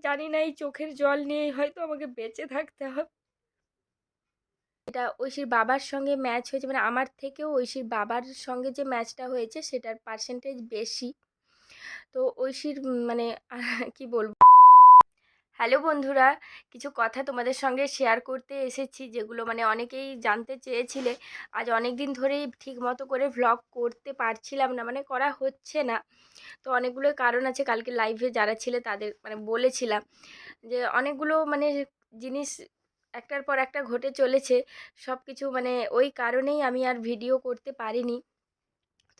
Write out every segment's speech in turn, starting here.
জানি না এই চোখের জল নিয়েই হয়তো আমাকে বেঁচে থাকতে হবে। এটা ঐশীর বাবার সঙ্গে ম্যাচ হয়েছে, মানে আমার থেকেও ঐশীর বাবার সঙ্গে যে ম্যাচটা হয়েছে সেটার পার্সেন্টেজ বেশি। তো ঐশীর মানে কি বলবো। হ্যালো বন্ধুরা, কিছু কথা তোমাদের সঙ্গে শেয়ার করতে এসেছি, যেগুলো মানে অনেকেই জানতে চেয়েছিলে। আজ অনেক দিন ধরেই ঠিক মতো করে ভ্লগ করতে পারছিলাম না, মানে করা হচ্ছে না। তো অনেকগুলো কারণ আছে, কালকে লাইভে যারা ছিলে তাদের মানে বলেছিলাম যে অনেকগুলো মানে জিনিস একটার পর একটা ঘটে চলেছে। সব কিছু মানে ওই কারণেই আমি আর ভিডিও করতে পারিনি।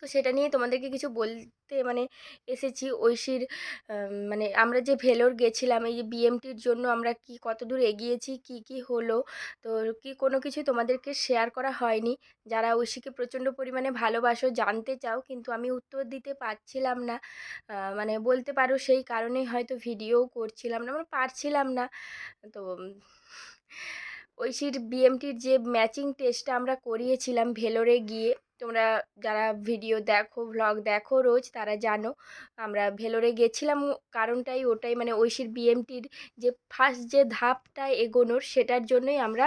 তো সেটা নিয়ে তোমাদেরকে কিছু বলতে মানে এসেছি। ঐশীর মানে আমরা যে ভেলোর গেছিলাম এই যে বিএমটির জন্য, আমরা কি কতদূর এগিয়েছি, কি কি হলো, তো কি কোনো কিছু তোমাদেরকে শেয়ার করা হয়নি। যারা ঐশীকে প্রচণ্ড পরিমাণে ভালোবাসো, জানতে চাও, কিন্তু আমি উত্তর দিতে পারছিলাম না। মানে বলতে পারো সেই কারণেই হয়তো ভিডিও করছিলাম না, মানে পারছিলাম না। তো ঐশীর বিএমটির যে ম্যাচিং টেস্টটা আমরা করিয়েছিলাম ভেলোরে গিয়ে, তোমরা যারা ভিডিও দেখো, ভ্লগ দেখো রোজ, তারা জানো আমরা ভেলোরে গেছিলাম। কারণটাই ওটাই, মানে ঐশীর বিএমটির যে ফার্স্ট যে ধাপটা এগোনোর, সেটার জন্যই আমরা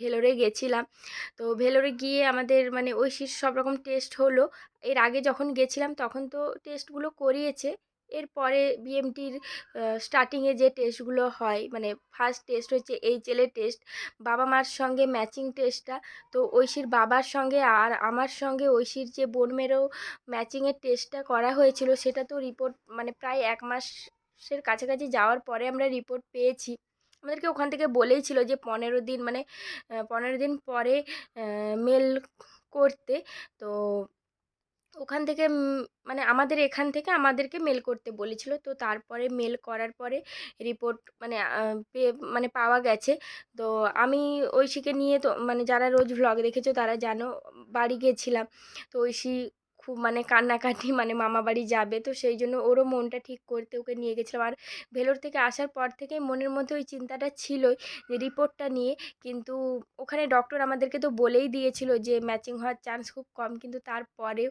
ভেলোরে গেছিলাম। তো ভেলোরে গিয়ে আমাদের মানে ঐশীর সব রকম টেস্ট হলো। এর আগে যখন গেছিলাম তখন তো টেস্টগুলো করিয়েছে। এরপরে বিএমটির স্টার্টিংয়ে যে টেস্টগুলো হয়, মানে ফার্স্ট টেস্ট হচ্ছে এইচএল এর টেস্ট, বাবা মার সঙ্গে ম্যাচিং টেস্টটা। তো ঐশীর বাবার সঙ্গে আর আমার সঙ্গে ঐশীর যে বোন মেয়েরও ম্যাচিংয়ের টেস্টটা করা হয়েছিল, সেটা তো রিপোর্ট মানে প্রায় 1 মাসের কাছাকাছি যাওয়ার পরে আমরা রিপোর্ট পেয়েছি। আমাদেরকে ওখান থেকে বলেই ছিল যে 15 দিন মানে 15 দিন পরে মেল করতে। তো ওখান থেকে মানে আমাদের এখান থেকে আমাদেরকে মেল করতে বলেছিল। তো তারপরে মেল করার পরে রিপোর্ট মানে মানে পাওয়া গেছে। তো আমি ঐশীকে নিয়ে, তো মানে যারা রোজ ভ্লগ দেখেছো তারা জানো, বাড়ি গেছিলাম। তো ঐশী খুব মানে কান্নাকাটি, মানে মামা বাড়ি যাবে, তো সেই জন্য ওরও মনটা ঠিক করতে ওকে নিয়ে গেছিলাম। আর ভেলোর থেকে আসার পর থেকেই মনের মধ্যে ওই চিন্তাটা ছিলই যে রিপোর্টটা নিয়ে। কিন্তু ওখানে ডক্টর আমাদেরকে তো বলেই দিয়েছিল যে ম্যাচিং হওয়ার চান্স খুব কম, কিন্তু তারপরেও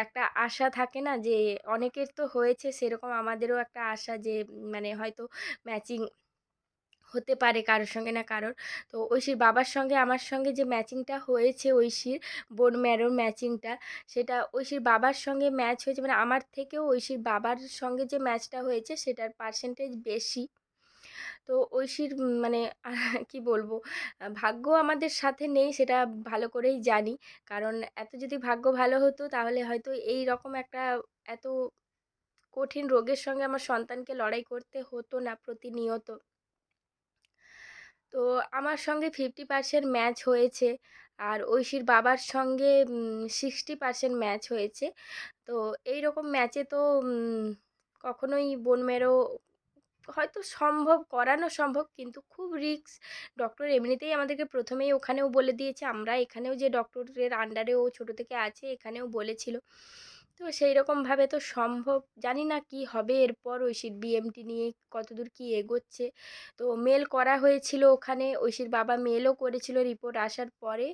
একটা আশা থাকে না যে অনেকের তো হয়েছে, সেরকম আমাদেরও একটা আশা যে মানে হয়তো ম্যাচিং হতে পারে কারোর সঙ্গে না কারোর। তো ঐশীর বাবার সঙ্গে আমার সঙ্গে যে ম্যাচিংটা হয়েছে, ঐশীর বোন ম্যারোর ম্যাচিংটা, সেটা ঐশীর বাবার সঙ্গে ম্যাচ হয়েছে, মানে আমার থেকেও ঐশীর বাবার সঙ্গে যে ম্যাচটা হয়েছে সেটার পার্সেন্টেজ বেশি। তো ঐশীর মানে কি বলবো, ভাগ্য আমাদের সাথে নেই সেটা ভালো করেই জানি। কারণ এত যদি ভাগ্য ভালো হতো তাহলে হয়তো এই রকম একটা এত কঠিন রোগের সঙ্গে আমার সন্তানকে লড়াই করতে হতো না প্রতিনিয়ত। তো আমার সঙ্গে 50% ম্যাচ হয়েছে, আর ঐশীর বাবার সঙ্গে 60% ম্যাচ হয়েছে। তো এই রকম ম্যাচে তো কখনোই বোন মেরো হয়তো সম্ভব, করানো সম্ভব, কিন্তু খুব রিস্ক। ডক্টর এমনিতেই আমাদেরকে প্রথমেই ওখানেও বলে দিয়েছে, আমরা এখানেও যে ডক্টরের আন্ডারে ও ছোটো থেকে আছে এখানেও বলেছিল। তো সেই রকমভাবে তো সম্ভব, জানি না কি হবে এরপর ঐশীর বিএমটি নিয়ে কতদূর কি এগোচ্ছে। তো মেল করা হয়েছিল ওখানে, ঐশীর বাবা মেলও করেছিল রিপোর্ট আসার পরে,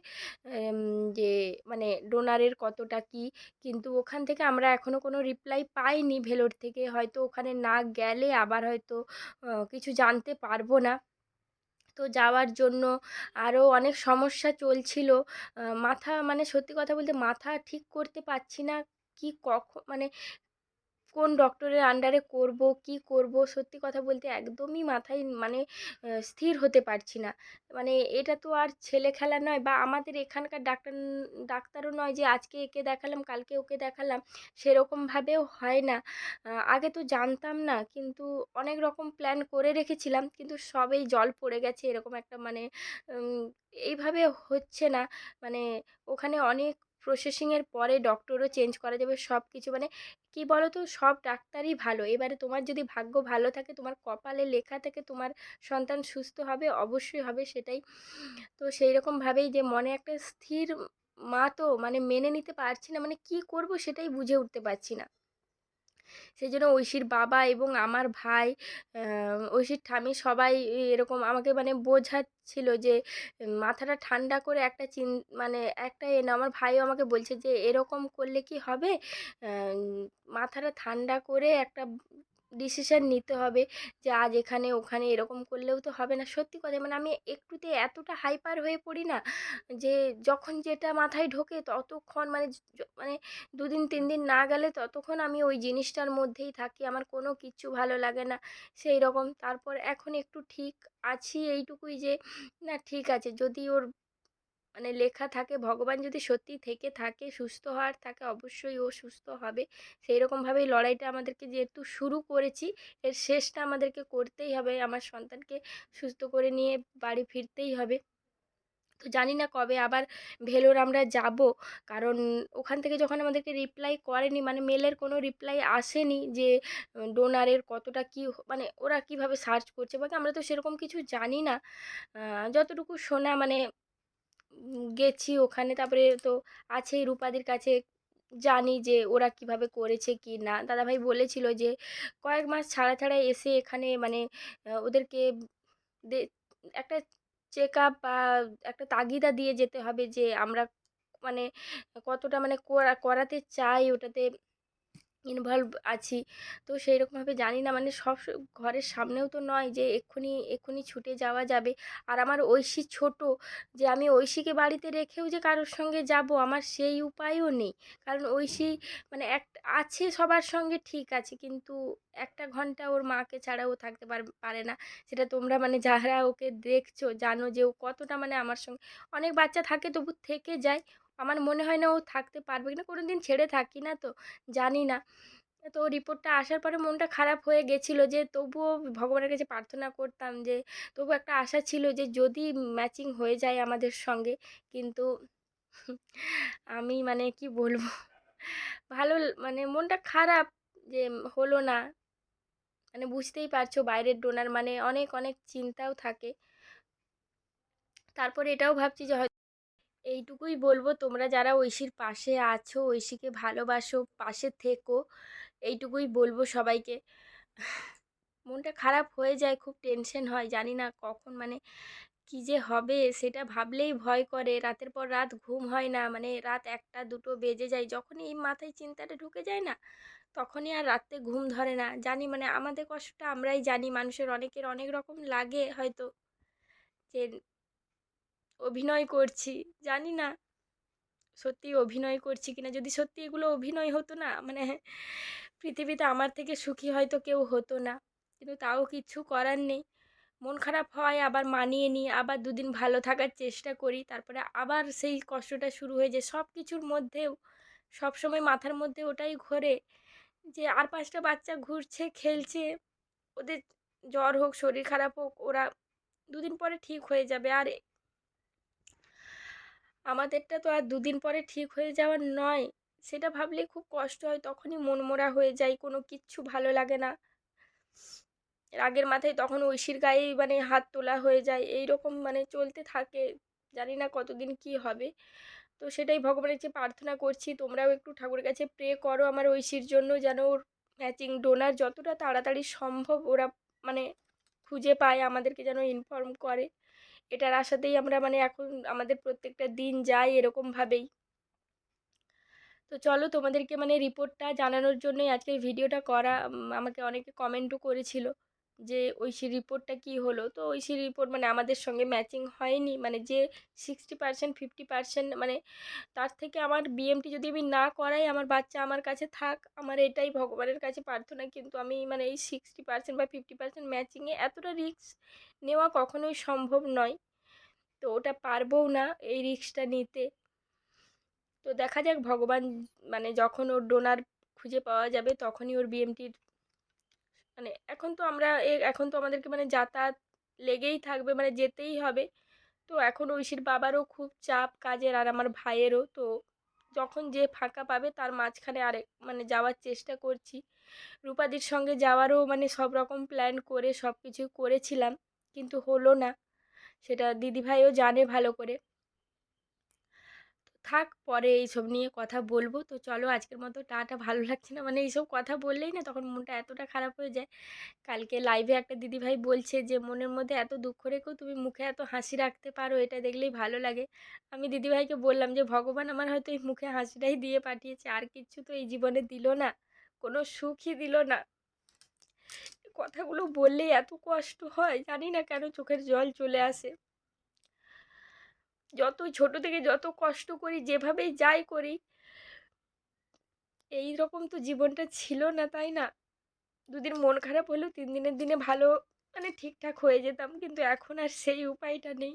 যে মানে ডোনারের কতটা কি। কিন্তু ওখান থেকে আমরা এখনও কোনো রিপ্লাই পাইনি ভেলোর থেকে, হয়তো ওখানে না গেলে আবার হয়তো কিছু জানতে পারবো না। তো যাওয়ার জন্য আরও অনেক সমস্যা চলছিল। মাথা মানে সত্যি কথা বলতে মাথা ঠিক করতে পারছি না, কি কখন মানে কোন ডক্টরের আন্ডারে করব, কি করব, সত্যি কথা বলতে একদমই মাথায় মানে স্থির হতে পারছি না। মানে এটা তো আর ছেলে খেলা নয়, বা আমাদের এখানকার ডাক্তারও নয় যে আজকে একে দেখালাম কালকে ওকে দেখালাম, সেরকমভাবেও হয় না। আগে তো জানতাম না, কিন্তু অনেক রকম প্ল্যান করে রেখেছিলাম, কিন্তু সবেই জল পড়ে গেছে এরকম একটা মানে উম, এইভাবে হচ্ছে না। মানে ওখানে অনেক প্রসেসিংয়ের পরে ডক্টরও চেঞ্জ করা যাবে, সব কিছু মানে কি বলো তো, সব ডাক্তারই ভালো। এবারে তোমার যদি ভাগ্য ভালো থাকে, তোমার কপালে লেখা থাকে তোমার সন্তান সুস্থ হবে, অবশ্যই হবে সেটাই। তো সেই রকমভাবেই যে মনে একটা স্থির মা, তো মানে মেনে নিতে পারছি না, মানে কি করব সেটাই বুঝে উঠতে পারছি না। সেই জন্য ঐশীর বাবা এবং আমার ভাই, ঐশীর ঠাম্মি সবাই এরকম আমাকে মানে বোঝাচ্ছিল যে মাথাটা ঠান্ডা করে একটা মানে একটা না, আমার ভাইও আমাকে বলছে যে এরকম করলে কি হবে, মাথাটা ঠান্ডা করে একটা ডিসিশন নিতে হবে যে আজ এখানে ওখানে এরকম করলেও তো হবে না। সত্যি কথা মানে আমি একটুতে এতটা হাইপার হয়ে পড়ি না যে যখন যেটা মাথায় ঢোকে ততক্ষণ মানে মানে ২ দিন ৩ দিন না গেলে ততক্ষণ আমি ওই জিনিসটার মধ্যেই থাকি। আমার কোনো কিচ্ছু ভালো লাগে না সেই রকম। তারপর এখন একটু ঠিক আছি এইটুকুই যে না ঠিক আছে, যদি ওর মানে লেখা থাকে, ভগবান যদি সত্যিই থেকে থাকে, সুস্থ হওয়ার থাকে, অবশ্যই ও সুস্থ হবে। সেই রকমভাবেই লড়াইটা আমাদেরকে যেহেতু শুরু করেছি, এর শেষটা আমাদেরকে করতেই হবে। আমার সন্তানকে সুস্থ করে নিয়ে বাড়ি ফিরতেই হবে। তো জানি না কবে আবার ভেলোর আমরা যাব, কারণ ওখান থেকে যখন আমাদেরকে রিপ্লাই করেনি, মানে মেলের কোনো রিপ্লাই আসেনি যে ডোনারের কতটা কী মানে ওরা কিভাবে সার্চ করছে বা আমরা তো সেরকম কিছু জানি না। যতটুকু শোনা মানে গেছি ওখানে, তারপরে তো আছেই রূপাদির কাছে জানি যে ওরা কিভাবে করেছে কি না। দাদাভাই বলেছিল যে কয়েক মাস ছাড়া ছাড়া এসে এখানে মানে ওদেরকে দে একটা চেক আপ বা একটা তাগিদা দিয়ে যেতে হবে যে আমরা মানে কতটা মানে করাতে চাই, ওটাতে ইনভলভ আছি। তো সেই রকমভাবে জানি না মানে সব ঘরের সামনেও তো নয় যে এক্ষুনি এক্ষুনি ছুটে যাওয়া যাবে। আর আমার ঐশী ছোট, যে আমি ঐশীকে বাড়িতে রেখেও যে কারোর সঙ্গে যাব আমার সেই উপায়ও নেই। কারণ ঐশী মানে আছে সবার সঙ্গে ঠিক আছে, কিন্তু ১টা ঘন্টা ওর মাকে ছাড়া ও থাকতে পারে না। সেটা তোমরা মানে যারা ওকে দেখছো জানো যে ও কতটা মানে আমার সঙ্গে, অনেক বাচ্চা থাকে তবু থেকে যায়। আমার মনে হয় না ও থাকতে পারবে কিনা, কোনোদিন ছেড়ে থাকি না তো জানি না। তো রিপোর্টটা আসার পরে মনটা খারাপ হয়ে গেছিলো, যে তবুও ভগবানের কাছে প্রার্থনা করতাম যে তবু একটা আশা ছিল যে যদি ম্যাচিং হয়ে যায় আমাদের সঙ্গে। কিন্তু আমি মানে কি বলবো, ভালো মানে মনটা খারাপ যে হলো না। মানে বুঝতেই পারছো বাইরের ডোনার মানে অনেক অনেক চিন্তাও থাকে। তারপরে এটাও ভাবছি যে এইটুকুই বলবো, তোমরা যারা ঐশীর পাশে আছো, ঐশীকে ভালোবাসো, পাশে থেকো, এইটুকুই বলবো সবাইকে। মনটা খারাপ হয়ে যায়, খুব টেনশন হয়, জানি না কখন মানে কী যে হবে সেটা ভাবলেই ভয় করে। রাতের পর রাত ঘুম হয় না, মানে রাত 1টা 2টো বেজে যায়, যখনই এই মাথায় চিন্তাটা ঢুকে যায় না তখনই আর রাতে ঘুম ধরে না। জানি মানে আমাদের কষ্টটা আমরাই জানি, মানুষের অনেকের অনেক রকম লাগে হয়তো, যে অভিনয় করছি, জানি না সত্যি অভিনয় করছি কিনা। যদি সত্যি এগুলো অভিনয় হতো না মানে পৃথিবীতে আমার থেকে সুখী হয়তো কেউ হতো না, কিন্তু তাও কিচ্ছু করার নেই। মন খারাপ হয়, আবার মানিয়ে নিই, আবার 2 দিন ভালো থাকার চেষ্টা করি, তারপরে আবার সেই কষ্টটা শুরু হয়ে যায়। সব কিছুর মধ্যেও সবসময় মাথার মধ্যে ওটাই ঘোরে যে আর 5টা বাচ্চা ঘুরছে খেলছে, ওদের জ্বর হোক শরীর খারাপ হোক ওরা 2 দিন পরে ঠিক হয়ে যাবে। আর আমাদেরটা তো আর 2 দিন পরে ঠিক হয়ে যাওয়ার নয়। সেটা ভাবলেই খুব কষ্ট হয়, তখনই মনমরা হয়ে যাই, কোনো কিচ্ছু ভালো লাগে না। রাগের মাথায় তখন ঐশীর গায়েই মানে হাত তোলা হয়ে যায়, এই রকম মানে চলতে থাকে। জানি না কতদিন কি হবে। তো সেটাই ভগবানের কাছে প্রার্থনা করছি, তোমরাও একটু ঠাকুরের কাছে প্রে করো আমার ঐশীর জন্য, যেন ওর ম্যাচিং ডোনার যতটা তাড়াতাড়ি সম্ভব ওরা মানে খুঁজে পায়, আমাদেরকে যেন ইনফর্ম করে। এটার আশাতেই আমরা মানে এখন আমাদের প্রত্যেকটা দিন যায় এরকমভাবেই। তো চলো তোমাদেরকে মানে রিপোর্টটা জানানোর জন্যই আজকের ভিডিওটা করা। আমাকে অনেকে কমেন্টও করেছিল যে ঐশীর রিপোর্টটা কি হলো। তো ঐশীর রিপোর্ট মানে আমাদের সঙ্গে ম্যাচিং হয়নি, মানে যে 60% 50% মানে তার থেকে আমার বিএমটি যদি আমি না করাই আমার বাচ্চা আমার কাছে থাক, আমার এটাই ভগবানের কাছে প্রার্থনা। কিন্তু আমি মানে এই 60% বা 50% ম্যাচিংয়ে এতটা রিস্ক নেওয়া কখনোই সম্ভব নয়, তো ওটা পারবও না এই রিস্কটা নিতে। তো দেখা যাক ভগবান মানে যখন ওর ডোনার খুঁজে পাওয়া যাবে তখনই ওর বিএমটির মানে এখন তো আমাদেরকে মানে যাতায়াত লেগেই থাকবে, মানে যেতেই হবে। তো এখন ঐশীর বাবারও খুব চাপ কাজের আর আমার ভাইয়েরও। তো যখন যে ফাঁকা পাবে তার মাঝখানে আরেক মানে যাওয়ার চেষ্টা করছি। রূপাদির সঙ্গে যাওয়ারও মানে সব রকম প্ল্যান করে সব কিছু করেছিলাম, কিন্তু হলো না। সেটা দিদিভাইও জানে ভালো করে। থাক, পরে এইসব নিয়ে কথা বলবো। তো চলো আজকের মতো টাটা। ভালো লাগছে না মানে এইসব কথা বললেই না তখন মনটা এতটা খারাপ হয়ে যায়। কালকে লাইভে একটা দিদিভাই বলছে যে মনের মধ্যে এত দুঃখ রেখেও তুমি মুখে এত হাসি রাখতে পারো, এটা দেখলেই ভালো লাগে। আমি দিদিভাইকে বললাম যে ভগবান আমার হয়তো এই মুখে হাসিটাই দিয়ে পাঠিয়েছে, আর কিচ্ছু তো এই জীবনে দিল না, কোনো সুখই দিল না। কথাগুলো বললেই এত কষ্ট হয়, জানি না কেন চোখের জল চলে আসে। যত ছোট থেকে যত কষ্ট করি, যেভাবেই যাই করি, এই রকম তো জীবনটা ছিল না, তাই না? দুদিন মন খারাপ হলেও 3 দিনের দিনে ভালো মানে ঠিকঠাক হয়ে যেতাম, কিন্তু এখন আর সেই উপায়টা নেই।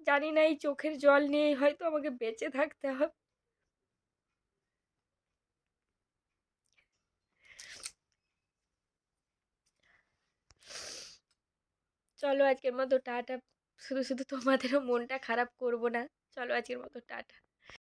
জানি না এই চোখের জল নিয়েই হয়তো আমাকে বেঁচে থাকতে হবে। চলো আজকের মতো টাটা। শুধু শুধু তোমাদেরও মনটা খারাপ করব না। চলো আজকের মতো টাটা।